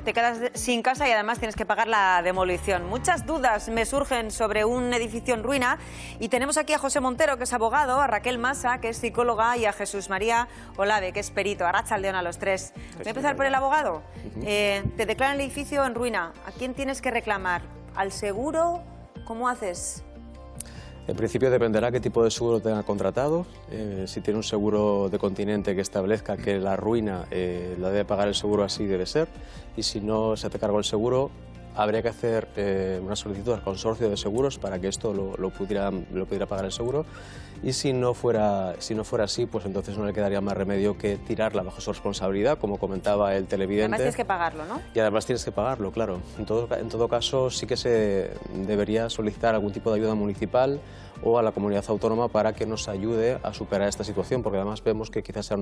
te quedas sin casa y además tienes que pagar la demolición. Muchas dudas me surgen sobre un edificio en ruina y tenemos aquí a José Montero, que es abogado, a Raquel Masa, que es psicóloga, y a Jesús María Olave, que es perito. Arratsaldeon a los tres. Voy a empezar por el abogado. Te declaran el edificio en ruina. ¿A quién tienes que reclamar? ¿Al seguro? ¿Cómo haces? En principio dependerá qué tipo de seguro tenga contratado. Si tiene un seguro de continente que establezca que la ruina la debe pagar el seguro, así debe ser. Y si no se te cargó el seguro, habría que hacer una solicitud al consorcio de seguros para que esto lo pudiera pagar el seguro. Y si no fuera así, pues entonces no le quedaría más remedio que tirarla bajo su responsabilidad, como comentaba el televidente. Además tienes que pagarlo, ¿no? Y además tienes que pagarlo, claro. En todo caso, sí que se debería solicitar algún tipo de ayuda municipal o a la comunidad autónoma para que nos ayude a superar esta situación, porque además vemos que quizás sea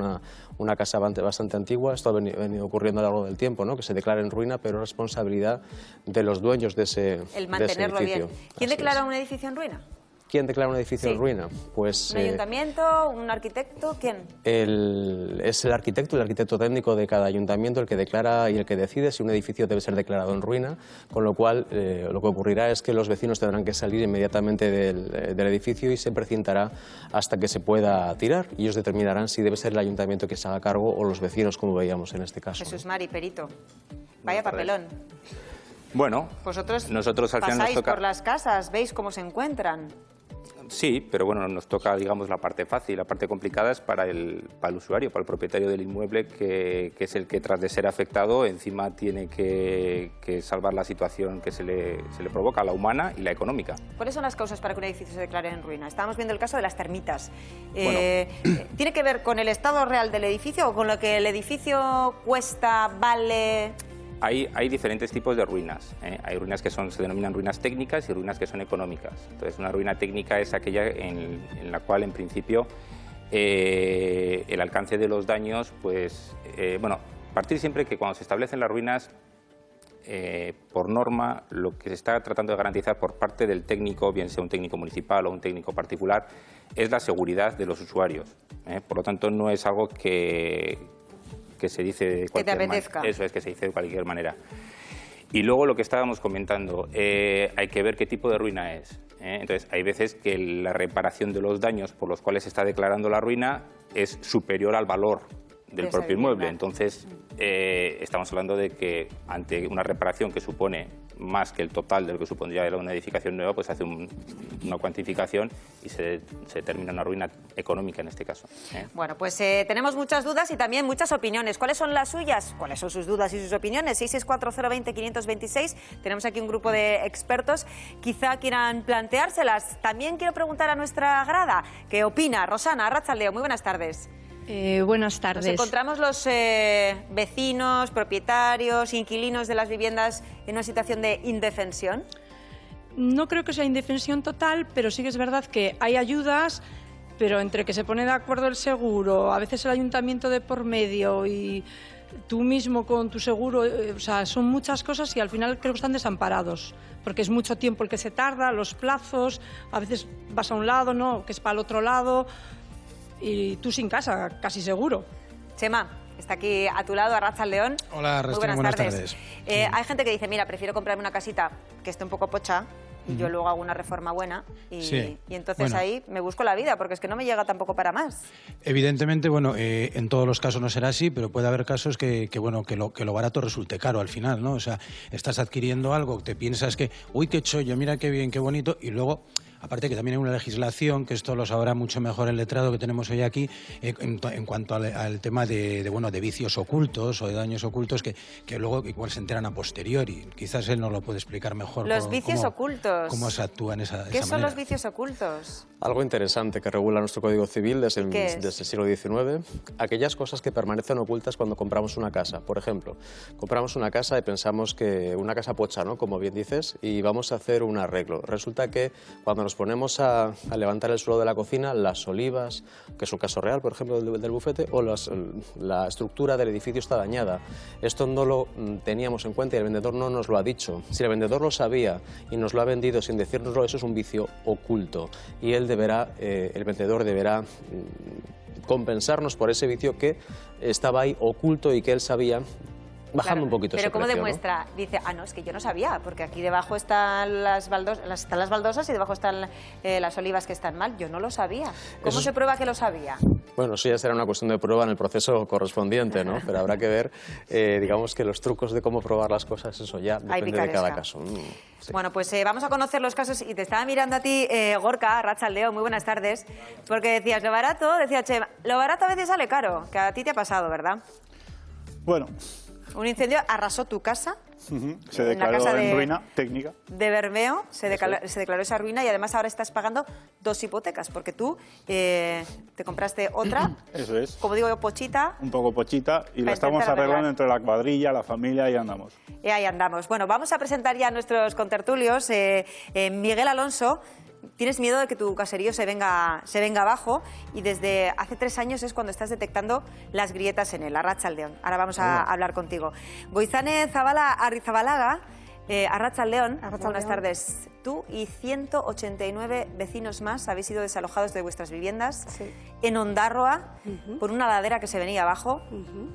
una casa bastante antigua. Esto ha venido ocurriendo a lo largo del tiempo, ¿no? Que se declare en ruina, pero es responsabilidad de los dueños de ese edificio. El mantenerlo bien. ¿Quién declara un edificio en ruina? ¿Quién declara un edificio en ruina? Pues, ¿un ayuntamiento? ¿Un arquitecto? ¿Quién? Es el arquitecto técnico de cada ayuntamiento el que declara y el que decide si un edificio debe ser declarado en ruina, con lo cual lo que ocurrirá es que los vecinos tendrán que salir inmediatamente del edificio y se precintará hasta que se pueda tirar, y ellos determinarán si debe ser el ayuntamiento que se haga cargo o los vecinos, como veíamos en este caso. Jesús Mari, perito. Vaya papelón. Bueno, nosotros al final pasáis nos toca... por las casas, veis cómo se encuentran. Sí, pero bueno, nos toca, digamos, la parte fácil. La parte complicada es para el usuario, para el propietario del inmueble, que es el que, tras de ser afectado, encima tiene que salvar la situación que se le provoca, la humana y la económica. ¿Cuáles son las causas para que un edificio se declare en ruina? Estábamos viendo el caso de las termitas. Bueno. ¿Tiene que ver con el estado real del edificio o con lo que el edificio cuesta, vale...? Hay diferentes tipos de ruinas. Hay ruinas que se denominan ruinas técnicas y ruinas que son económicas. Entonces, una ruina técnica es aquella en la cual, en principio, el alcance de los daños, pues, bueno, partir siempre que cuando se establecen las ruinas, por norma, lo que se está tratando de garantizar por parte del técnico, bien sea un técnico municipal o un técnico particular, es la seguridad de los usuarios. Por lo tanto, no es algo que se dice de cualquier manera. Eso es, que se dice de cualquier manera. Y luego lo que estábamos comentando, hay que ver qué tipo de ruina es. Entonces, hay veces que la reparación de los daños por los cuales se está declarando la ruina es superior al valor del propio inmueble. Entonces, estamos hablando de que ante una reparación que supone más que el total de lo que supondría una edificación nueva, pues se hace una cuantificación y se determina una ruina económica en este caso. Bueno, pues tenemos muchas dudas y también muchas opiniones. ¿Cuáles son las suyas? ¿Cuáles son sus dudas y sus opiniones? 664-020-526. Tenemos aquí un grupo de expertos. Quizá quieran planteárselas. También quiero preguntar a nuestra grada qué opina. Rosana, arratsaldeon, muy buenas tardes. Buenas tardes. Nos encontramos los vecinos, propietarios, inquilinos de las viviendas en una situación de indefensión. No creo que sea indefensión total, pero sí que es verdad que hay ayudas, pero entre que se pone de acuerdo el seguro, a veces el ayuntamiento de por medio y tú mismo con tu seguro, o sea, son muchas cosas y al final creo que están desamparados, porque es mucho tiempo el que se tarda, los plazos, a veces vas a un lado, no, que es para el otro lado. Y tú sin casa, casi seguro. Chema, está aquí a tu lado, arratsaldeon. Hola, Muy buenas tardes. Sí. Hay gente que dice, mira, prefiero comprarme una casita que esté un poco pocha y yo luego hago una reforma buena y entonces ahí me busco la vida, porque es que no me llega tampoco para más. Evidentemente, bueno, en todos los casos no será así, pero puede haber casos que lo barato resulte caro al final, ¿no? O sea, estás adquiriendo algo, te piensas que, uy, qué chollo, mira qué bien, qué bonito, y luego... Aparte que también hay una legislación, que esto lo sabrá mucho mejor el letrado que tenemos hoy aquí, en cuanto al tema de vicios ocultos o de daños ocultos que luego igual se enteran a posteriori. Quizás él nos lo puede explicar mejor. Los vicios ocultos. ¿Cómo se actúa en esa manera? ¿Qué son los vicios ocultos? Algo interesante que regula nuestro Código Civil desde el siglo XIX. Aquellas cosas que permanecen ocultas cuando compramos una casa. Por ejemplo, compramos una casa y pensamos que una casa pocha, ¿no? Como bien dices, y vamos a hacer un arreglo. Resulta que cuando nos ponemos a levantar el suelo de la cocina, las olivas, que es un caso real, por ejemplo, del bufete, o la estructura del edificio está dañada. Esto no lo teníamos en cuenta y el vendedor no nos lo ha dicho. Si el vendedor lo sabía y nos lo ha vendido sin decírnoslo, eso es un vicio oculto. Y él el vendedor deberá compensarnos por ese vicio que estaba ahí oculto y que él sabía bajando un poquito ese Pero ¿cómo precio, ¿no? demuestra? Dice, no, es que yo no sabía, porque aquí debajo están las baldosas y debajo están las olivas que están mal. Yo no lo sabía. ¿Cómo se prueba que lo sabía? Bueno, eso ya será una cuestión de prueba en el proceso correspondiente, ¿no? Pero habrá que ver, digamos que los trucos de cómo probar las cosas, eso ya depende de cada caso. Sí. Bueno, pues vamos a conocer los casos y te estaba mirando a ti, Gorka, Arratsaldeon, muy buenas tardes, porque decías, lo barato, decía Chema, lo barato a veces sale caro, que a ti te ha pasado, ¿verdad? Bueno. Un incendio arrasó tu casa. Se declaró en ruina técnica. De Bermeo se declaró esa ruina y además ahora estás pagando 2 hipotecas porque tú te compraste otra. Eso es. Como digo yo, pochita. Un poco pochita y la estamos arreglando entre la cuadrilla, la familia y andamos. Y ahí andamos. Bueno, vamos a presentar ya a nuestros contertulios. Miguel Alonso. Tienes miedo de que tu caserío se venga abajo y desde hace 3 años es cuando estás detectando las grietas en él. Arratsaldeon. Ahora vamos a hablar contigo. Goizane Zabala Arrizabalaga, Arratsaldeon. Buenas tardes. Tú y 189 vecinos más habéis sido desalojados de vuestras viviendas en Ondarroa por una ladera que se venía abajo.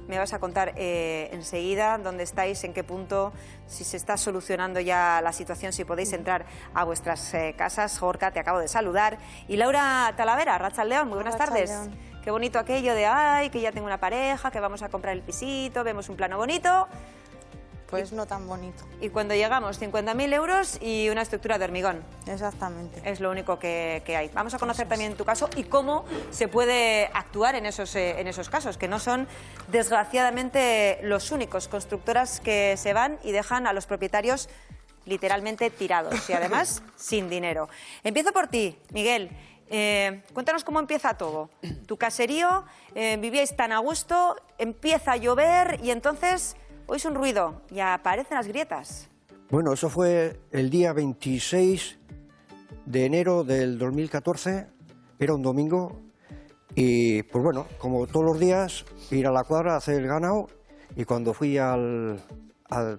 Me vas a contar enseguida dónde estáis, en qué punto, si se está solucionando ya la situación, si podéis entrar a vuestras casas. Gorka, te acabo de saludar. Y Laura Talavera, Arratsaldeon, muy buenas tardes. Qué bonito aquello de, que ya tengo una pareja, que vamos a comprar el pisito, vemos un plano bonito. Pues no tan bonito. Y cuando llegamos, 50.000 euros y una estructura de hormigón. Exactamente. Es lo único que hay. Vamos a conocer también tu caso y cómo se puede actuar en esos casos, que no son, desgraciadamente, los únicos. Constructoras que se van y dejan a los propietarios literalmente tirados y además sin dinero. Empiezo por ti, Miguel. Cuéntanos cómo empieza todo. Tu caserío, vivíais tan a gusto, empieza a llover y entonces oís un ruido y aparecen las grietas. Bueno, eso fue el día 26 de enero del 2014, era un domingo, y pues bueno, como todos los días, ir a la cuadra a hacer el ganado, y cuando fui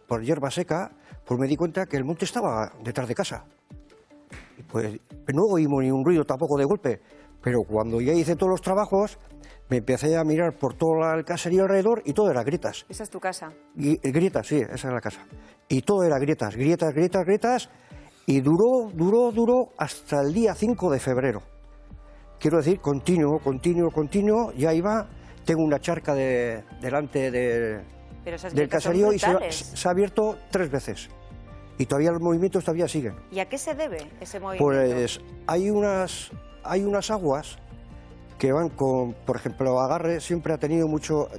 por hierba seca, pues me di cuenta que el monte estaba detrás de casa. Y pues no oímos ni un ruido tampoco de golpe, pero cuando ya hice todos los trabajos, me empecé a mirar por todo el caserío alrededor y todo era grietas. ¿Esa es tu casa? Y grietas, sí, esa es la casa. Y todo era grietas, y duró hasta el día 5 de febrero. Quiero decir, continuo, ya iba, tengo una charca delante del caserío y se ha abierto 3 veces. Y todavía los movimientos todavía siguen. ¿Y a qué se debe ese movimiento? Pues hay unas aguas que van con, por ejemplo, Agarre siempre ha tenido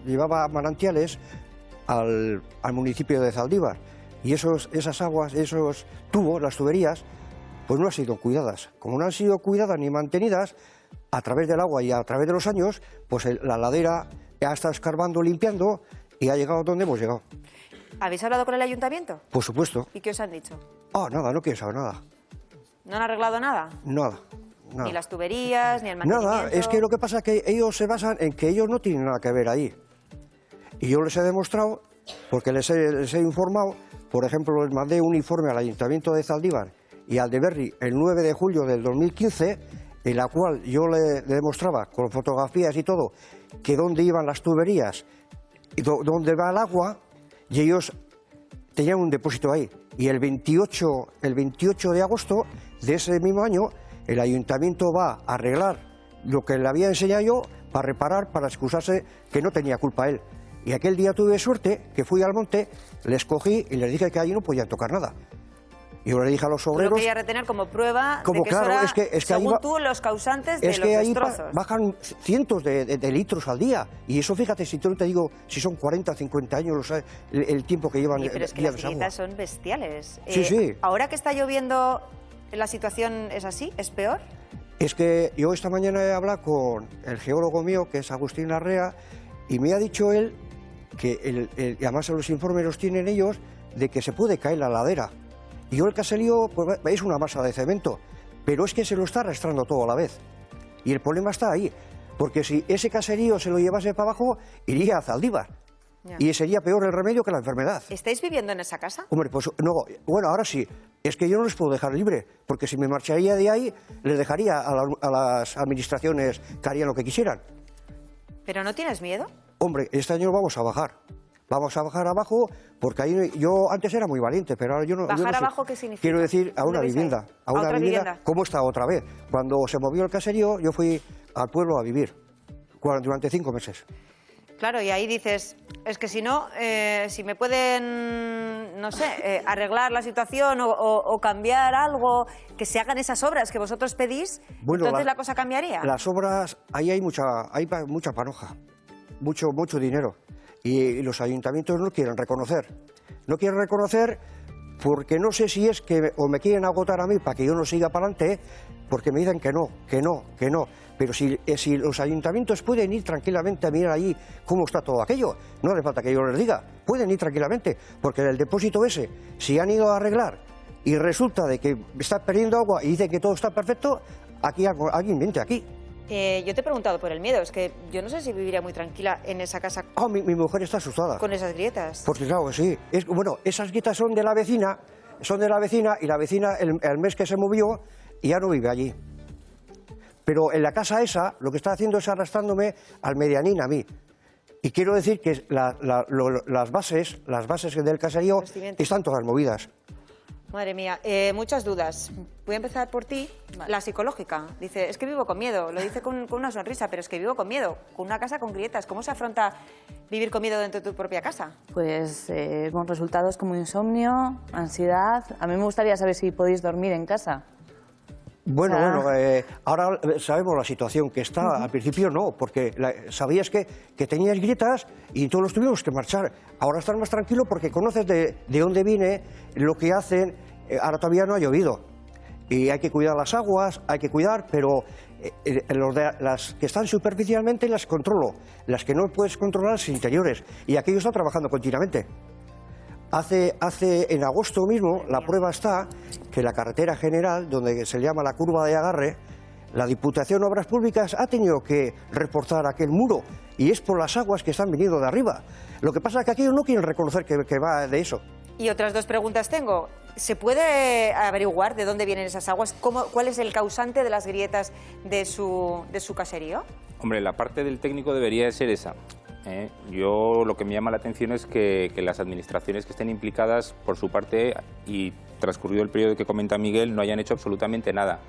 llevaba manantiales al municipio de Zaldívar, y esas aguas, esos tubos, las tuberías, pues no han sido cuidadas. Como no han sido cuidadas ni mantenidas, a través del agua y a través de los años, pues la ladera ha estado escarbando, limpiando, y ha llegado donde hemos llegado. ¿Habéis hablado con el ayuntamiento? Por supuesto. ¿Y qué os han dicho? Nada, no quiero saber nada. ¿No han arreglado nada? Nada. Ni las tuberías, ni el mantenimiento. Nada, es que lo que pasa es que ellos se basan en que ellos no tienen nada que ver ahí. Y yo les he demostrado, porque les he informado, por ejemplo, les mandé un informe al Ayuntamiento de Zaldívar y al de Berri el 9 de julio del 2015, en la cual yo le demostraba, con fotografías y todo, que dónde iban las tuberías y dónde va el agua, y ellos tenían un depósito ahí. Y el 28 de agosto de ese mismo año, el ayuntamiento va a arreglar lo que le había enseñado yo para reparar, para excusarse que no tenía culpa él. Y aquel día tuve suerte, que fui al monte, les cogí y les dije que allí no podían tocar nada. Y yo le dije a los obreros... Lo quería retener como prueba como, de que claro, eso era, según tú, los causantes de los destrozos. Ahí bajan cientos de litros al día. Y eso, fíjate, si no te digo si son 40, 50 años el tiempo que llevan... Pero es que las grietas son bestiales. Sí. Ahora que está lloviendo, ¿la situación es así? ¿Es peor? Es que yo esta mañana he hablado con el geólogo mío, que es Agustín Larrea, y me ha dicho él que, y además los informes los tienen ellos, de que se puede caer la ladera. Y yo el caserío pues, es una masa de cemento, pero es que se lo está arrastrando todo a la vez. Y el problema está ahí, porque si ese caserío se lo llevase para abajo, iría a Zaldívar. Ya. Y sería peor el remedio que la enfermedad. ¿Estáis viviendo en esa casa? Hombre, pues no, bueno, ahora sí. Es que yo no les puedo dejar libre, porque si me marcharía de ahí, les dejaría a las administraciones que harían lo que quisieran. ¿Pero no tienes miedo? Hombre, este año vamos a bajar. Vamos a bajar abajo, porque ahí yo antes era muy valiente, pero ahora yo no. ¿Bajar yo no sé. abajo qué significa? Quiero decir, a una ¿Dónde vais vivienda. ahí? A una otra vivienda. ¿Cómo está otra vez? Cuando se movió el caserío, yo fui al pueblo a vivir durante 5 meses. Claro, y ahí dices, es que si no, si me pueden, no sé, arreglar la situación o cambiar algo, que se hagan esas obras que vosotros pedís, Bueno, entonces la cosa cambiaría. Las obras, ahí hay mucha panoja, mucho dinero. Y los ayuntamientos no quieren reconocer. No quieren reconocer porque no sé si es que o me quieren agotar a mí para que yo no siga para adelante, porque me dicen que no. Pero si los ayuntamientos pueden ir tranquilamente a mirar allí cómo está todo aquello, no hace falta que yo les diga, pueden ir tranquilamente, porque el depósito ese, si han ido a arreglar y resulta de que está perdiendo agua y dicen que todo está perfecto, aquí alguien miente aquí. Yo te he preguntado por el miedo, es que yo no sé si viviría muy tranquila en esa casa Mi mujer está asustada. con esas grietas. Porque claro que sí. Bueno, esas grietas son de la vecina y la vecina el mes que se movió ya no vive allí. Pero en la casa esa lo que está haciendo es arrastrándome al medianín a mí. Y quiero decir que las bases del caserío están todas movidas. Madre mía, muchas dudas. Voy a empezar por ti, la psicológica. Dice, es que vivo con miedo, lo dice con una sonrisa, pero es que vivo con miedo, con una casa con grietas. ¿Cómo se afronta vivir con miedo dentro de tu propia casa? Pues con resultados como insomnio, ansiedad. A mí me gustaría saber si podéis dormir en casa. Bueno, ahora sabemos la situación que está. Al principio no, porque sabías que tenías grietas y todos los tuvimos que marchar. Ahora estás más tranquilo porque conoces de dónde viene, lo que hacen. Ahora todavía no ha llovido. Y hay que cuidar las aguas, pero las que están superficialmente las controlo. Las que no puedes controlar las interiores. Y aquello está trabajando continuamente. En agosto mismo, la prueba está que la carretera general, donde se llama la curva de agarre, la Diputación de Obras Públicas ha tenido que reforzar aquel muro, y es por las aguas que están viniendo de arriba. Lo que pasa es que aquellos no quieren reconocer que va de eso. Y otras dos preguntas tengo. ¿Se puede averiguar de dónde vienen esas aguas? ¿Cuál es el causante de las grietas de su caserío? Hombre, la parte del técnico debería de ser esa. Yo lo que me llama la atención es que las administraciones que estén implicadas, por su parte, y transcurrido el periodo que comenta Miguel, no hayan hecho absolutamente nada.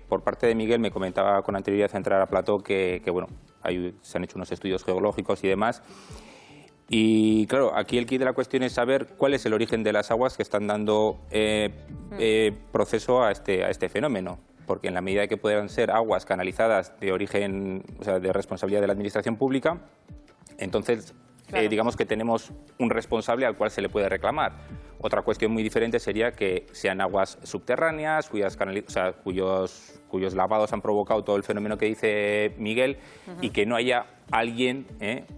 Por parte de Miguel me comentaba con anterioridad a entrar a plató que bueno, se han hecho unos estudios geológicos y demás. Y claro, aquí el quid de la cuestión es saber cuál es el origen de las aguas que están dando proceso a este fenómeno. Porque en la medida que puedan ser aguas canalizadas de origen, o sea, de responsabilidad de la administración pública, entonces claro, digamos que tenemos un responsable al cual se le puede reclamar. Otra cuestión muy diferente sería que sean aguas subterráneas, cuyos lavados han provocado todo el fenómeno que dice Miguel, y que no haya alguien,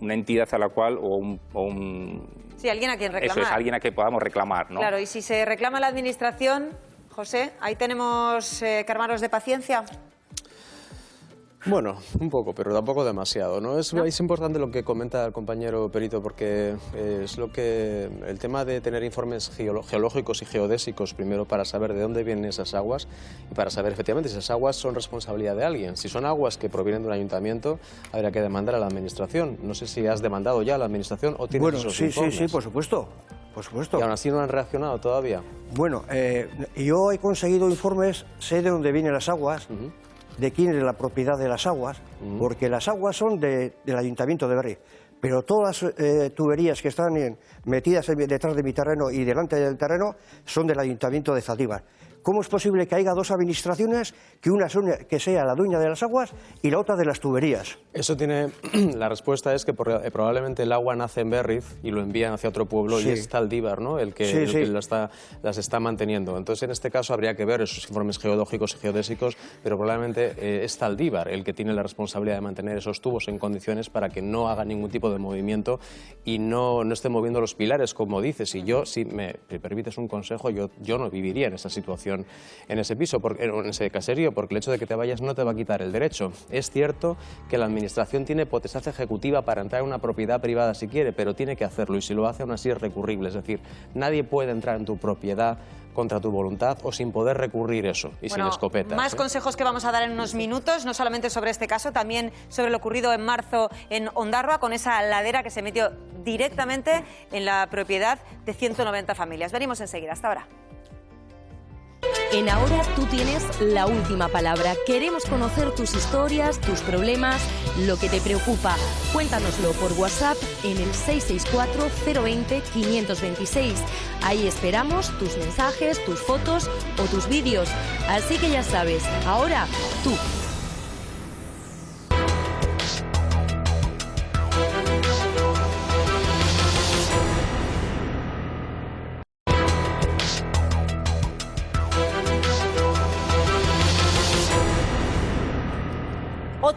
una entidad a la cual Sí, alguien a quien reclamar. Eso es, alguien a quien podamos reclamar, ¿no? Claro, y si se reclama la administración, José, ahí tenemos que armarnos de paciencia. Bueno, un poco, pero tampoco demasiado, ¿no? Es importante lo que comenta el compañero Perito, porque es el tema de tener informes geológicos y geodésicos, primero para saber de dónde vienen esas aguas y para saber efectivamente si esas aguas son responsabilidad de alguien. Si son aguas que provienen de un ayuntamiento, habría que demandar a la administración. No sé si has demandado ya a la administración o tienes esos informes. Sí, por supuesto. ¿Y aún así no han reaccionado todavía? Bueno, yo he conseguido informes, sé de dónde vienen las aguas, de quién es la propiedad de las aguas, porque las aguas son del Ayuntamiento de Berry, pero todas las tuberías que están metidas detrás de mi terreno y delante del terreno son del Ayuntamiento de Zaldívar. ¿Cómo es posible que haya dos administraciones, que una que sea la dueña de las aguas y la otra de las tuberías? Eso tiene... La respuesta es que probablemente el agua nace en Berriz y lo envían hacia otro pueblo, y es Zaldívar, ¿no?, el que las está manteniendo. Entonces, en este caso, habría que ver esos informes geológicos y geodésicos, pero probablemente es Zaldívar el que tiene la responsabilidad de mantener esos tubos en condiciones para que no haga ningún tipo de movimiento y no esté moviendo los pilares, como dices. Y yo, si me permites un consejo, yo no viviría en esa situación, en ese piso, en ese caserío, porque el hecho de que te vayas no te va a quitar el derecho. Es cierto que la administración tiene potestad ejecutiva para entrar en una propiedad privada si quiere, pero tiene que hacerlo, y si lo hace aún así es recurrible. Es decir, nadie puede entrar en tu propiedad contra tu voluntad o sin poder recurrir eso, y sin escopetas. Más consejos que vamos a dar en unos minutos, no solamente sobre este caso, también sobre lo ocurrido en marzo en Ondarroa, con esa ladera que se metió directamente en la propiedad de 190 familias. Venimos enseguida, hasta ahora. En Ahora tú tienes la última palabra. Queremos conocer tus historias, tus problemas, lo que te preocupa. Cuéntanoslo por WhatsApp en el 664-020-526. Ahí esperamos tus mensajes, tus fotos o tus vídeos. Así que ya sabes, ahora tú.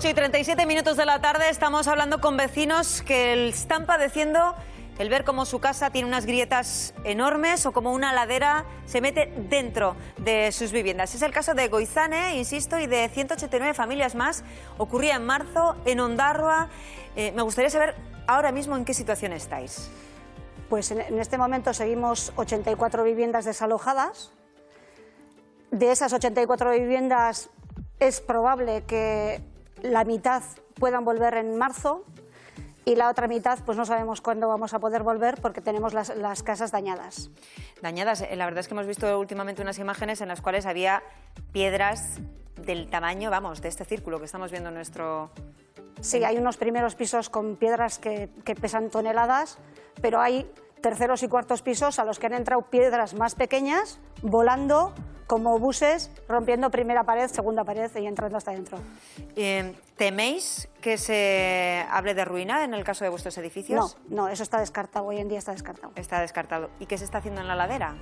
Y 37 minutos de la tarde, estamos hablando con vecinos que están padeciendo el ver cómo su casa tiene unas grietas enormes o como una ladera se mete dentro de sus viviendas. Es el caso de Goizane, insisto, y de 189 familias más. Ocurría en marzo en Ondarroa. Me gustaría saber ahora mismo en qué situación estáis. Pues en este momento seguimos 84 viviendas desalojadas. De esas 84 viviendas es probable que la mitad puedan volver en marzo y la otra mitad pues no sabemos cuándo vamos a poder volver porque tenemos las casas dañadas. Dañadas, la verdad es que hemos visto últimamente unas imágenes en las cuales había piedras del tamaño, vamos, de este círculo que estamos viendo en nuestro... Sí, hay unos primeros pisos con piedras que pesan toneladas, pero hay terceros y cuartos pisos a los que han entrado piedras más pequeñas volando como buses, rompiendo primera pared, segunda pared y entrando hasta dentro. ¿Teméis que se hable de ruina en el caso de vuestros edificios? No, eso está descartado, hoy en día está descartado. Está descartado. ¿Y qué se está haciendo en la ladera?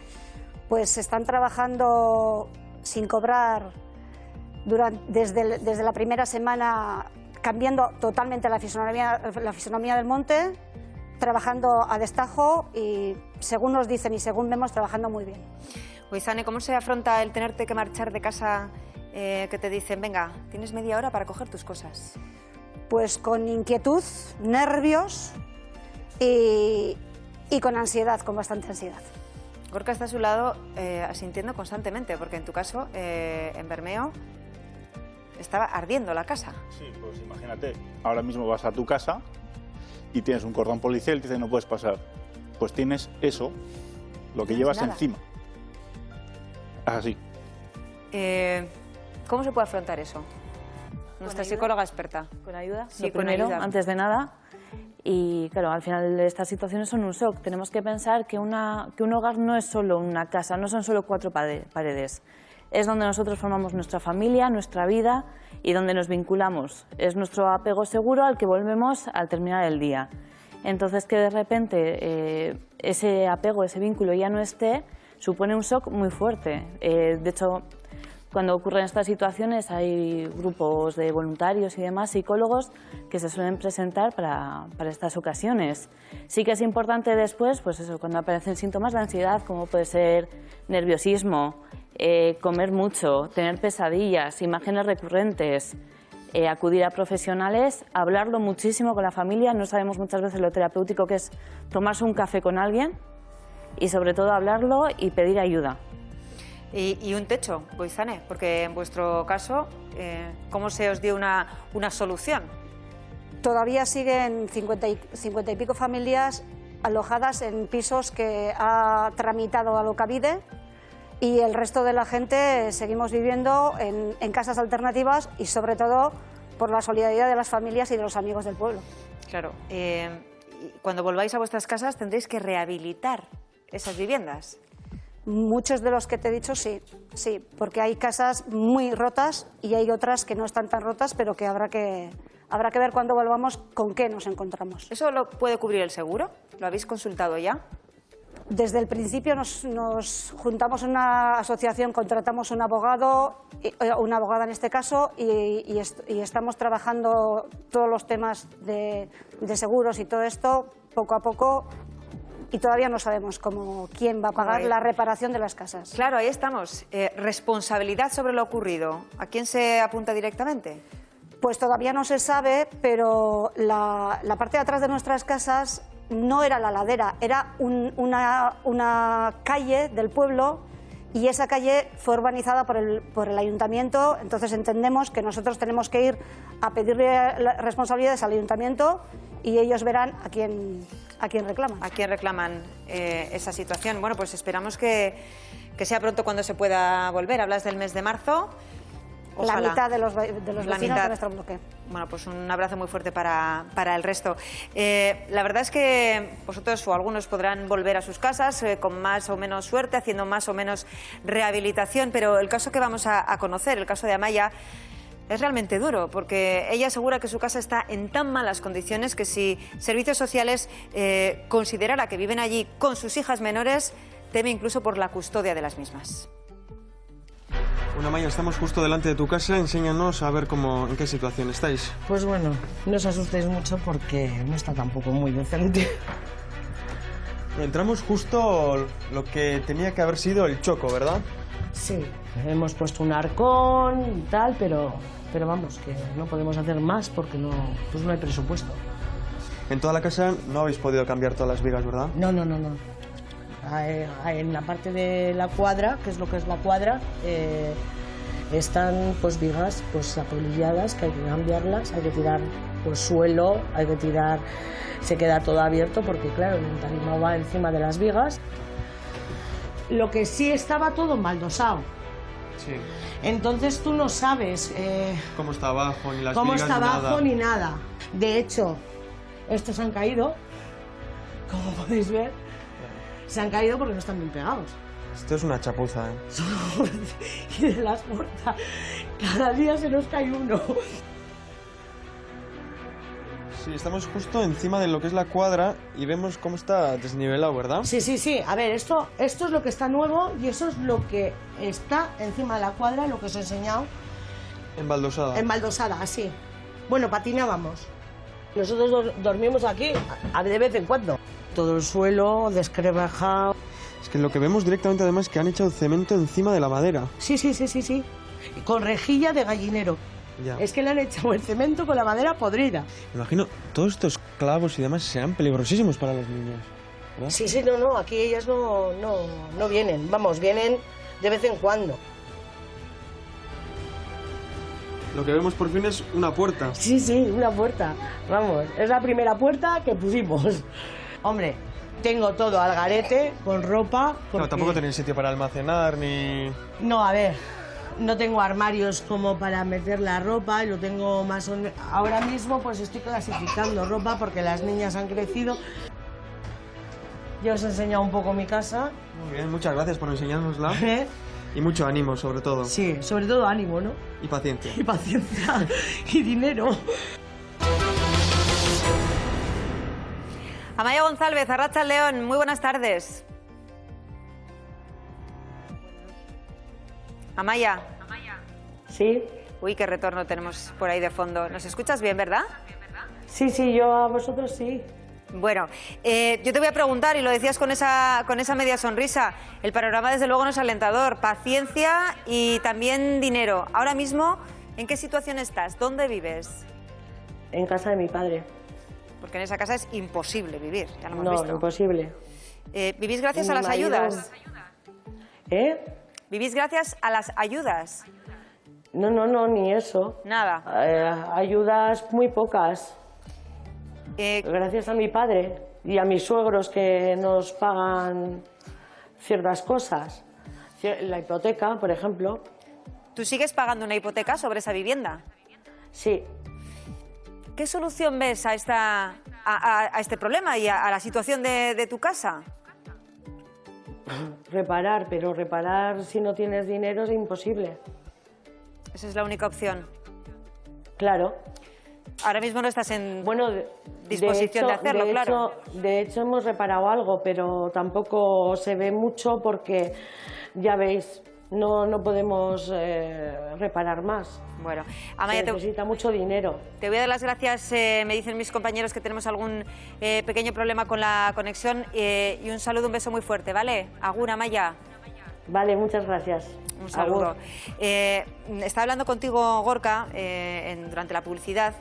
Pues están trabajando sin cobrar desde la primera semana, cambiando totalmente la fisonomía del monte, trabajando a destajo y, según nos dicen y según vemos, trabajando muy bien. Goizane, ¿cómo se afronta el tenerte que marchar de casa, que te dicen, venga, tienes media hora para coger tus cosas? Pues con inquietud, nervios y con ansiedad, con bastante ansiedad. Gorka está a su lado asintiendo constantemente, porque en tu caso, en Bermeo, estaba ardiendo la casa. Sí, pues imagínate, ahora mismo vas a tu casa y tienes un cordón policial y te dice no puedes pasar. Pues tienes eso, lo que llevas encima. Así. ¿Cómo se puede afrontar eso? Nuestra psicóloga experta. Con ayuda, sí, con ayuda, antes de nada. Y claro, al final estas situaciones son un shock. Tenemos que pensar que un hogar no es solo una casa, no son solo 4 paredes. Es donde nosotros formamos nuestra familia, nuestra vida y donde nos vinculamos. Es nuestro apego seguro al que volvemos al terminar el día. Entonces, que de repente ese apego, ese vínculo ya no esté, supone un shock muy fuerte. De hecho, cuando ocurren estas situaciones hay grupos de voluntarios y demás, psicólogos, que se suelen presentar para estas ocasiones. Sí que es importante después, pues eso, cuando aparecen síntomas de ansiedad, como puede ser nerviosismo, comer mucho, tener pesadillas, imágenes recurrentes, acudir a profesionales, hablarlo muchísimo con la familia. No sabemos muchas veces lo terapéutico que es tomarse un café con alguien y sobre todo hablarlo y pedir ayuda. Y un techo, Goizane, porque en vuestro caso, ¿cómo se os dio una solución? Todavía siguen 50 y pico familias alojadas en pisos que ha tramitado Alokabide y el resto de la gente seguimos viviendo en casas alternativas y sobre todo por la solidaridad de las familias y de los amigos del pueblo. Claro, cuando volváis a vuestras casas tendréis que rehabilitar esas viviendas. Muchos de los que te he dicho sí, porque hay casas muy rotas y hay otras que no están tan rotas, pero que habrá que ver cuando volvamos con qué nos encontramos. ¿Eso lo puede cubrir el seguro? ¿Lo habéis consultado ya? Desde el principio nos juntamos en una asociación, contratamos un abogado, una abogada en este caso, y estamos trabajando todos los temas de seguros y todo esto poco a poco. Y todavía no sabemos quién va a pagar la reparación de las casas. Claro, ahí estamos. Responsabilidad sobre lo ocurrido. ¿A quién se apunta directamente? Pues todavía no se sabe, pero la parte de atrás de nuestras casas no era la ladera, era una calle del pueblo y esa calle fue urbanizada por el ayuntamiento. Entonces entendemos que nosotros tenemos que ir a pedirle responsabilidades al ayuntamiento y ellos verán a quién reclaman. ¿A quién reclaman esa situación? Bueno, pues esperamos que sea pronto cuando se pueda volver. Hablas del mes de marzo. Ojalá. La mitad de los vecinos de nuestro bloque. Bueno, pues un abrazo muy fuerte para el resto. La verdad es que vosotros o algunos podrán volver a sus casas con más o menos suerte, haciendo más o menos rehabilitación, pero el caso que vamos a conocer, el caso de Amaya, es realmente duro, porque ella asegura que su casa está en tan malas condiciones que si Servicios Sociales considerara que viven allí con sus hijas menores, teme incluso por la custodia de las mismas. Bueno, Amaya, estamos justo delante de tu casa. Enséñanos a ver en qué situación estáis. Pues bueno, no os asustéis mucho porque no está tampoco muy decente. Entramos justo lo que tenía que haber sido el choco, ¿verdad? Sí, hemos puesto un arcón y tal, pero vamos, que no podemos hacer más porque no hay presupuesto. En toda la casa no habéis podido cambiar todas las vigas, ¿verdad? No. En la parte de la cuadra, que es lo que es la cuadra, están pues vigas pues apolilladas que hay que cambiarlas, hay que tirar por suelo, hay que tirar, se queda todo abierto porque claro, el tarimado va encima de las vigas. Lo que sí estaba todo maldosado. Sí. Entonces tú no sabes cómo está abajo, ni las cómo vigas, está ni abajo nada. ni nada. De hecho, estos han caído, como podéis ver. Se han caído porque no están bien pegados. Esto es una chapuza, ¿eh? Y de las puertas, cada día se nos cae uno. Sí, estamos justo encima de lo que es la cuadra y vemos cómo está desnivelado, ¿verdad? Sí. A ver, esto es lo que está nuevo y eso es lo que está encima de la cuadra, lo que os he enseñado. Embaldosada. Embaldosada, así. Bueno, patinábamos. Nosotros dormimos aquí de vez en cuando. Todo el suelo descrebajado. Es que lo que vemos directamente además es que han echado cemento encima de la madera. Sí. Con rejilla de gallinero. Ya. Es que le han echado el cemento con la madera podrida. Me imagino, todos estos clavos y demás serán peligrosísimos para los niños, ¿verdad? Sí, no, aquí ellas no vienen. Vamos, vienen de vez en cuando. Lo que vemos por fin es una puerta. Sí, una puerta. Vamos, es la primera puerta que pusimos. Hombre, tengo todo al garete, con ropa. Porque... No, tampoco tenéis sitio para almacenar ni... No, a ver, no tengo armarios como para meter la ropa, lo tengo más o menos... Ahora mismo pues estoy clasificando ropa porque las niñas han crecido. Yo os he enseñado un poco mi casa. Muy bien, muchas gracias por enseñárnosla. Y mucho ánimo, sobre todo. Sí, sobre todo ánimo, ¿no? Y paciencia. Y paciencia. Y dinero. Amaya González, Arratsaldeon, muy buenas tardes. Amaya. Sí. Uy, qué retorno tenemos por ahí de fondo. ¿Nos escuchas bien, verdad? Sí, yo a vosotros sí. Bueno, yo te voy a preguntar, y lo decías con esa media sonrisa, el panorama desde luego no es alentador. Paciencia y también dinero. Ahora mismo, ¿en qué situación estás? ¿Dónde vives? En casa de mi padre. Porque en esa casa es imposible vivir, ya lo hemos visto. No, imposible. ¿Vivís gracias a las ayudas? ¿Vivís gracias a las ayudas? No, ni eso. Nada. Ayudas muy pocas. Gracias a mi padre y a mis suegros que nos pagan ciertas cosas. La hipoteca, por ejemplo. ¿Tú sigues pagando una hipoteca sobre esa vivienda? Sí. ¿Qué solución ves a este problema y a la situación de tu casa? Reparar, pero reparar si no tienes dinero es imposible. Esa es la única opción. Claro. Ahora mismo no estás en disposición de hacerlo, claro. De hecho, hemos reparado algo, pero tampoco se ve mucho porque, ya veis, no podemos reparar más. Bueno, Amaya, se necesita mucho dinero. Te voy a dar las gracias. Me dicen mis compañeros que tenemos algún pequeño problema con la conexión y un saludo, un beso muy fuerte, ¿vale? Agur, Amaya. Vale, muchas gracias. Un saludo. Estaba hablando contigo, Gorka, durante la publicidad.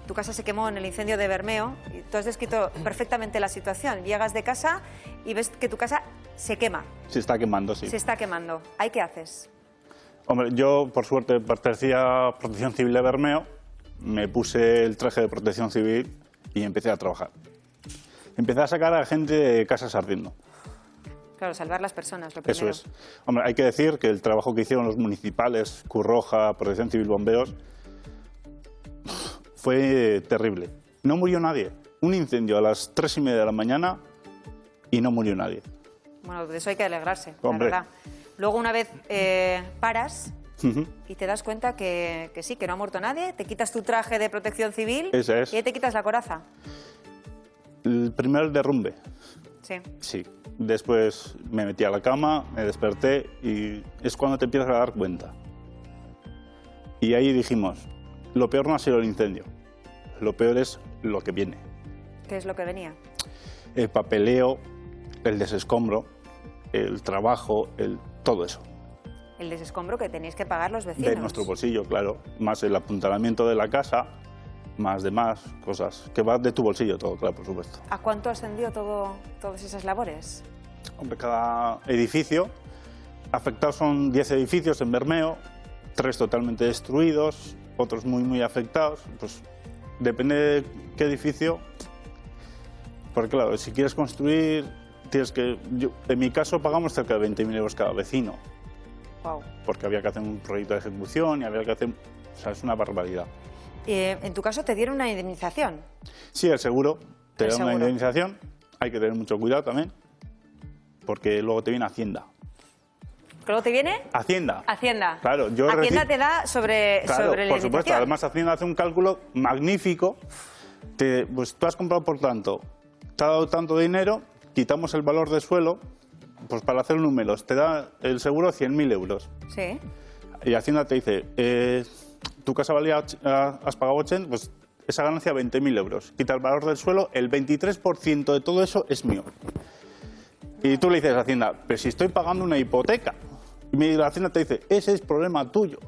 Tu casa se quemó en el incendio de Bermeo y tú has descrito perfectamente la situación. Llegas de casa y ves que tu casa se quema. Se está quemando, sí. Se está quemando. ¿Ahí qué haces? Hombre, yo, por suerte, pertenecía a Protección Civil de Bermeo, me puse el traje de Protección Civil y empecé a trabajar. Empecé a sacar a gente de casas ardiendo. Claro, salvar las personas, lo primero. Eso es. Hombre, hay que decir que el trabajo que hicieron los municipales, Cruz Roja, Protección Civil, Bomberos, fue terrible. No murió nadie. Un incendio a las 3:30 de la mañana y no murió nadie. Bueno, de eso hay que alegrarse, Hombre. la verdad. Luego, una vez paras y te das cuenta que sí, que no ha muerto nadie, te quitas tu traje de protección civil Ese es. y ahí te quitas la coraza. El primer derrumbe, Sí. sí. Después me metí a la cama, me desperté y es cuando te empiezas a dar cuenta. Y ahí dijimos, lo peor no ha sido el incendio, lo peor es lo que viene. ¿Qué es lo que venía? El papeleo, el desescombro, el trabajo, todo eso. El desescombro que tenéis que pagar los vecinos. De nuestro bolsillo, claro. Más el apuntalamiento de la casa, más demás cosas. Que va de tu bolsillo todo, claro, por supuesto. ¿A cuánto ascendió todas esas labores? Hombre, cada edificio, afectados son 10 edificios en Bermeo, 3 totalmente destruidos, otros muy afectados. Pues depende de qué edificio. Porque claro, si quieres construir, tienes que... en mi caso pagamos cerca de 20.000 euros cada vecino. Wow. Porque había que hacer un proyecto de ejecución y había que hacer... O sea, es una barbaridad. En tu caso te dieron una indemnización. Sí, el seguro te El da una seguro. indemnización. Hay que tener mucho cuidado también, porque luego te viene Hacienda. ¿Luego te viene? Hacienda. Hacienda. Claro, yo Hacienda te da sobre Claro, la por supuesto. indemnización. Además, Hacienda hace un cálculo magnífico. Pues tú has comprado por tanto, te ha dado tanto dinero, quitamos el valor de suelo, pues para hacer números, te da el seguro 100.000 euros. Sí. Y Hacienda te dice, tu casa valía, has pagado 80, pues esa ganancia 20.000 euros. Quita el valor del suelo, el 23% de todo eso es mío. Y tú le dices a Hacienda, pero si estoy pagando una hipoteca. Y la Hacienda te dice, ese es problema tuyo.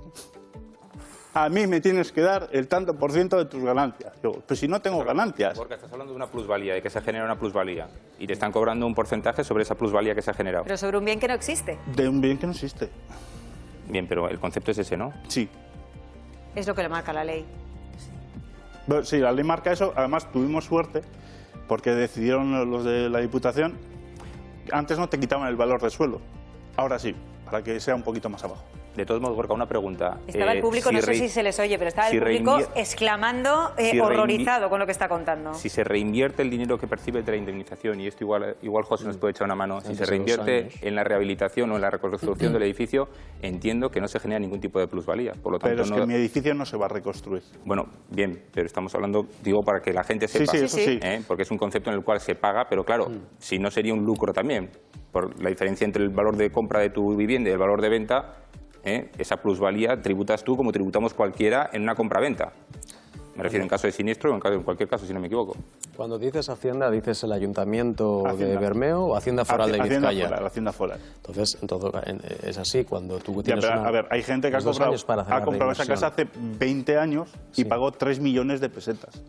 A mí me tienes que dar el tanto por ciento de tus ganancias. Yo, pues si no tengo ganancias. Porque estás hablando de una plusvalía, de que se genera una plusvalía. Y te están cobrando un porcentaje sobre esa plusvalía que se ha generado. Pero sobre un bien que no existe. De un bien que no existe. Bien, pero el concepto es ese, ¿no? Sí. Es lo que le marca la ley. Bueno, sí, la ley marca eso. Además, tuvimos suerte porque decidieron los de la Diputación. Antes no te quitaban el valor del suelo. Ahora sí, para que sea un poquito más abajo. De todos modos, Gorka, una pregunta. Estaba el público, no sé si se les oye, pero estaba el público exclamando, horrorizado con lo que está contando. Si se reinvierte el dinero que percibe de la indemnización, y esto igual José nos puede echar una mano, si se reinvierte en la rehabilitación o en la reconstrucción del edificio, entiendo que no se genera ningún tipo de plusvalía. Por lo tanto, pero es que mi edificio no se va a reconstruir. Bueno, bien, pero estamos hablando, digo, para que la gente sepa. Sí, eso sí. Porque es un concepto en el cual se paga, pero claro, si no sería un lucro también, por la diferencia entre el valor de compra de tu vivienda y el valor de venta. Esa plusvalía tributas tú como tributamos cualquiera en una compraventa. Me refiero en caso de siniestro o en cualquier caso, si no me equivoco. Cuando dices Hacienda, ¿dices el Ayuntamiento de Bermeo o Hacienda Foral de Vizcaya? Hacienda Foral. Entonces, es así, cuando tú tienes a ver, hay gente que ha comprado esa casa hace 20 años y pagó 3 millones de pesetas.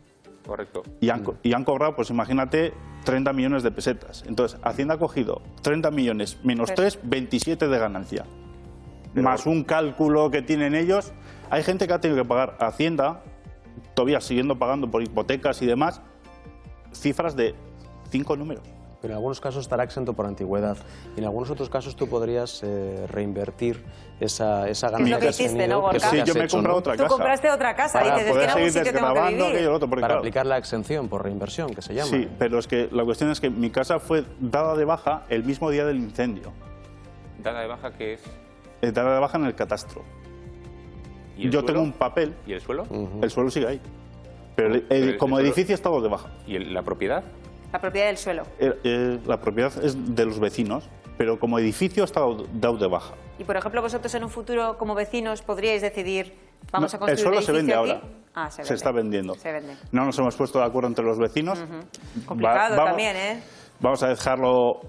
Correcto. Y han cobrado, pues imagínate, 30 millones de pesetas. Entonces, Hacienda ha cogido 30 millones menos 3, 27 de ganancia. Más un cálculo que tienen ellos. Hay gente que ha tenido que pagar a Hacienda, todavía siguiendo pagando por hipotecas y demás, cifras de 5 números. Pero en algunos casos estará exento por antigüedad. Y en algunos otros casos tú podrías reinvertir esa ganancia. Es lo que hiciste, ¿no, Gorka? Sí, yo me he comprado otra casa. Tú compraste otra casa y dices, es que en algún sitio tengo que vivir. Para aplicar la exención por reinversión, que se llama. Sí, pero es que la cuestión es que mi casa fue dada de baja el mismo día del incendio. ¿Dada de baja qué es? Dada de baja en el catastro. Yo tengo un papel. ¿Y el suelo? El suelo sigue ahí. Pero como edificio está dado de baja. ¿Y la propiedad? La propiedad del suelo. La propiedad es de los vecinos, pero como edificio está dado de baja. Y, por ejemplo, vosotros en un futuro, como vecinos, podríais decidir, vamos a construir el suelo un se vende edificio ahora. aquí. Ah, se está vendiendo. Se vende. No nos hemos puesto de acuerdo entre los vecinos. Complicado también, ¿eh? Vamos a dejarlo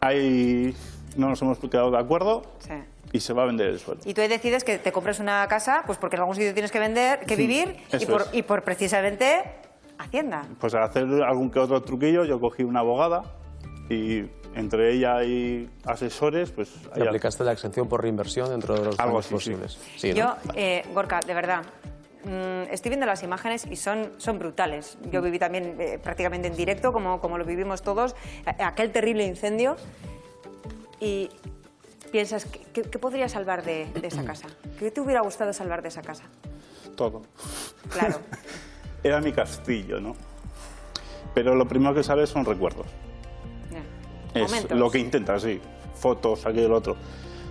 ahí. No nos hemos quedado de acuerdo. Sí. Y se va a vender el suelo. Y tú ahí decides que te compres una casa, pues porque en algún sitio tienes que vivir y por precisamente Hacienda. Pues al hacer algún que otro truquillo, yo cogí una abogada y entre ella y asesores, pues... ¿Y aplicaste la exención por reinversión dentro de los daños posibles? Sí, ¿no? Yo, Gorka, de verdad, Estoy viendo las imágenes y son brutales. Yo viví también prácticamente en directo, como lo vivimos todos, aquel terrible incendio. Y piensas, ¿qué podría salvar de esa casa? ¿Qué te hubiera gustado salvar de esa casa? Todo. Claro. Era mi castillo, ¿no? Pero lo primero que sale son recuerdos. Yeah. Es Momentos. lo que intentas, sí. Fotos, aquello, lo otro.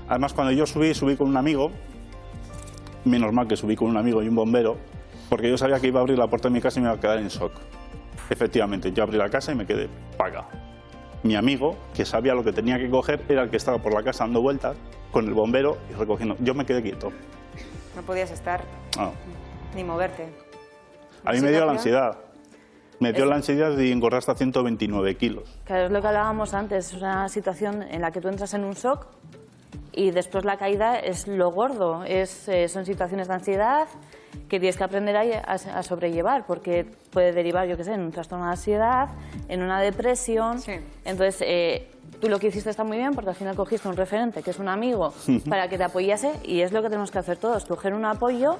Además, cuando yo subí con un amigo. Menos mal que subí con un amigo y un bombero, porque yo sabía que iba a abrir la puerta de mi casa y me iba a quedar en shock. Efectivamente, yo abrí la casa y me quedé paga. Mi amigo, que sabía lo que tenía que coger, era el que estaba por la casa dando vueltas con el bombero y recogiendo. Yo me quedé quieto. No podías estar ni moverte. A mí me dio la ansiedad. Me dio la ansiedad de engordar hasta 129 kilos. Claro, es lo que hablábamos antes, es una situación en la que tú entras en un shock y después la caída es lo gordo, son situaciones de ansiedad que tienes que aprender a sobrellevar, porque puede derivar, yo qué sé, en un trastorno de ansiedad, en una depresión. Sí. Entonces, tú lo que hiciste está muy bien, porque al final cogiste un referente, que es un amigo, para que te apoyase, y es lo que tenemos que hacer todos, coger un apoyo,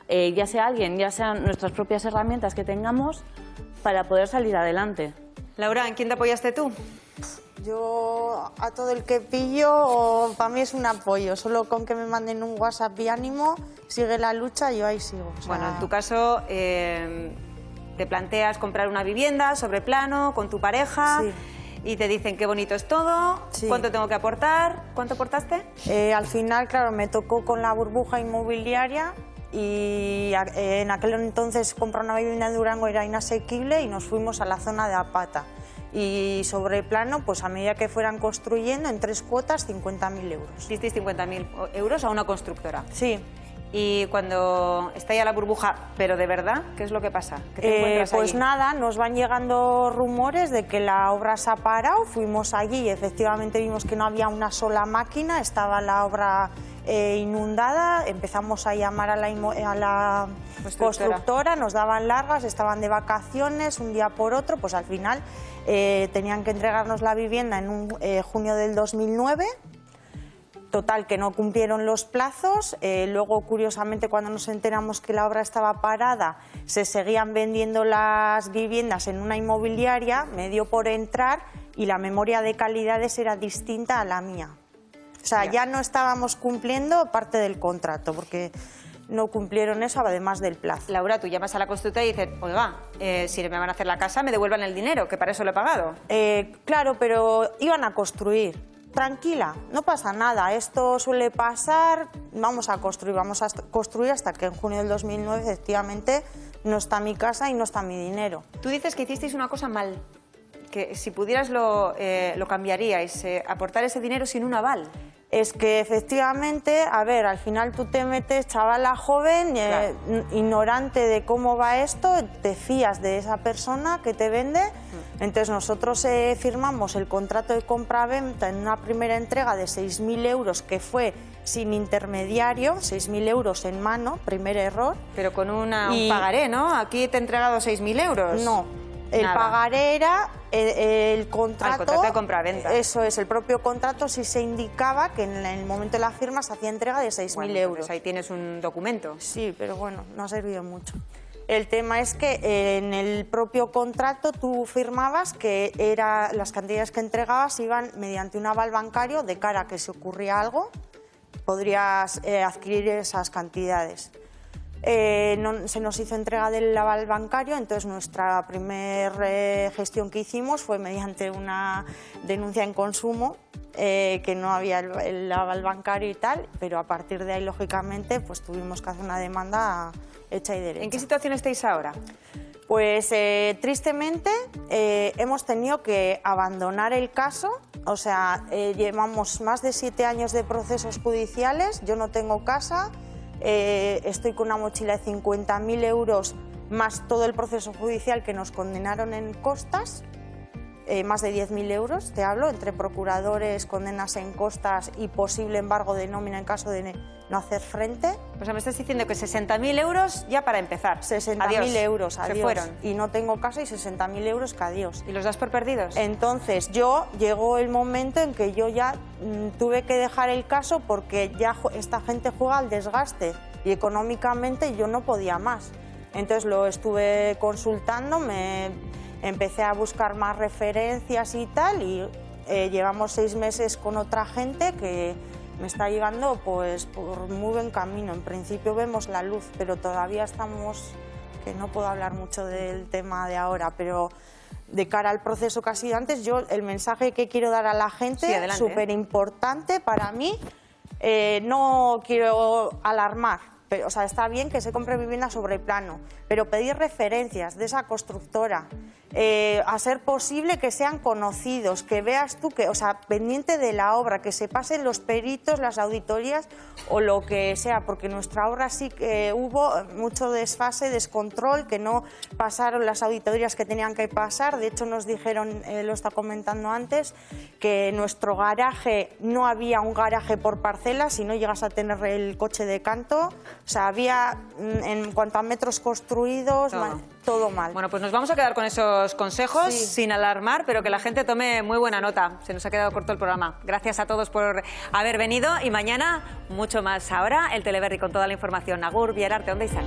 ya sea alguien, ya sean nuestras propias herramientas que tengamos, para poder salir adelante. Laura, ¿en quién te apoyaste tú? Yo a todo el que pillo, para mí es un apoyo. Solo con que me manden un WhatsApp y ánimo, sigue la lucha, yo ahí sigo. O sea... Bueno, en tu caso, te planteas comprar una vivienda sobre plano con tu pareja y te dicen qué bonito es todo, cuánto tengo que aportar. ¿Cuánto aportaste? Al final, claro, me tocó con la burbuja inmobiliaria y en aquel entonces comprar una vivienda en Durango era inasequible y nos fuimos a la zona de Apata. Y sobre plano, pues a medida que fueran construyendo, en 3 cuotas, 50.000 euros. ¿Disteis 50.000 euros a una constructora? Sí. Y cuando estalla la burbuja, pero de verdad, ¿qué es lo que pasa? ¿Qué te encuentras pues allí? nada, nos van llegando rumores de que la obra se ha parado. Fuimos allí y efectivamente vimos que no había una sola máquina, estaba la obra inundada. Empezamos a llamar a la constructora, nos daban largas, estaban de vacaciones un día por otro, pues al final tenían que entregarnos la vivienda en junio del 2009. Total, que no cumplieron los plazos. Luego, curiosamente, cuando nos enteramos que la obra estaba parada, se seguían vendiendo las viviendas en una inmobiliaria, me dio por entrar y la memoria de calidades era distinta a la mía. O sea, ya no estábamos cumpliendo parte del contrato, porque no cumplieron eso, además del plazo. Laura, tú llamas a la constructora y dices, oiga, si me van a hacer la casa, me devuelvan el dinero, que para eso lo he pagado. Claro, pero iban a construir. Tranquila, no pasa nada, esto suele pasar, vamos a construir hasta que en junio del 2009 efectivamente no está mi casa y no está mi dinero. Tú dices que hicisteis una cosa mal, que si pudieras lo cambiaríais, aportar ese dinero sin un aval. Es que efectivamente, a ver, al final tú te metes, chavala joven, ignorante de cómo va esto, te fías de esa persona que te vende. Entonces nosotros firmamos el contrato de compra-venta en una primera entrega de 6.000 euros, que fue sin intermediario, 6.000 euros en mano, primer error. Pero con un pagaré, ¿no? Aquí te he entregado 6.000 euros. No, el pagaré era el contrato. El contrato de compra-venta. Eso es, el propio contrato sí se indicaba que en el momento de la firma se hacía entrega de 6.000 euros. Pues ahí tienes un documento. Sí, pero bueno, no ha servido mucho. El tema es que en el propio contrato tú firmabas que las cantidades que entregabas iban mediante un aval bancario de cara a que si ocurría algo, podrías adquirir esas cantidades. Se nos hizo entrega del aval bancario, entonces nuestra primera gestión que hicimos fue mediante una denuncia en consumo, que no había el aval bancario y tal, pero a partir de ahí, lógicamente, pues tuvimos que hacer una demanda hecha y derecha. ¿En qué situación estáis ahora? Pues tristemente hemos tenido que abandonar el caso. O sea, llevamos más de 7 años de procesos judiciales, yo no tengo casa, estoy con una mochila de 50.000 euros más todo el proceso judicial que nos condenaron en costas, más de 10.000 euros, te hablo, entre procuradores, condenas en costas y posible embargo de nómina en caso de no hacer frente. O sea, me estás diciendo que 60.000 euros ya para empezar. 60.000 euros, adiós. Se fueron. Y no tengo casa y 60.000 euros que adiós. ¿Y los das por perdidos? Entonces, llegó el momento en que yo ya tuve que dejar el caso porque ya esta gente juega al desgaste. y económicamente yo no podía más. Entonces lo estuve consultando, me empecé a buscar más referencias y tal, y llevamos 6 meses con otra gente que me está llevando pues por muy buen camino. En principio vemos la luz, pero todavía estamos, que no puedo hablar mucho del tema de ahora, pero de cara al proceso que ha sido antes, yo el mensaje que quiero dar a la gente, súper importante para mí, no quiero alarmar. O sea, está bien que se compre vivienda sobre plano, pero pedir referencias de esa constructora, a ser posible que sean conocidos, que veas tú que, o sea, pendiente de la obra, que se pasen los peritos, las auditorías o lo que sea, porque nuestra obra sí que hubo mucho desfase, descontrol, que no pasaron las auditorías que tenían que pasar. De hecho, nos dijeron, lo está comentando antes, que nuestro garaje no había un garaje por parcela, si no llegas a tener el coche de canto. O sea, había, en cuanto a metros construidos, todo mal. Bueno, pues nos vamos a quedar con esos consejos, sin alarmar, pero que la gente tome muy buena nota. Se nos ha quedado corto el programa. Gracias a todos por haber venido y mañana mucho más. Ahora el Teleberri con toda la información. Agur, Bierarte, ¿dónde está?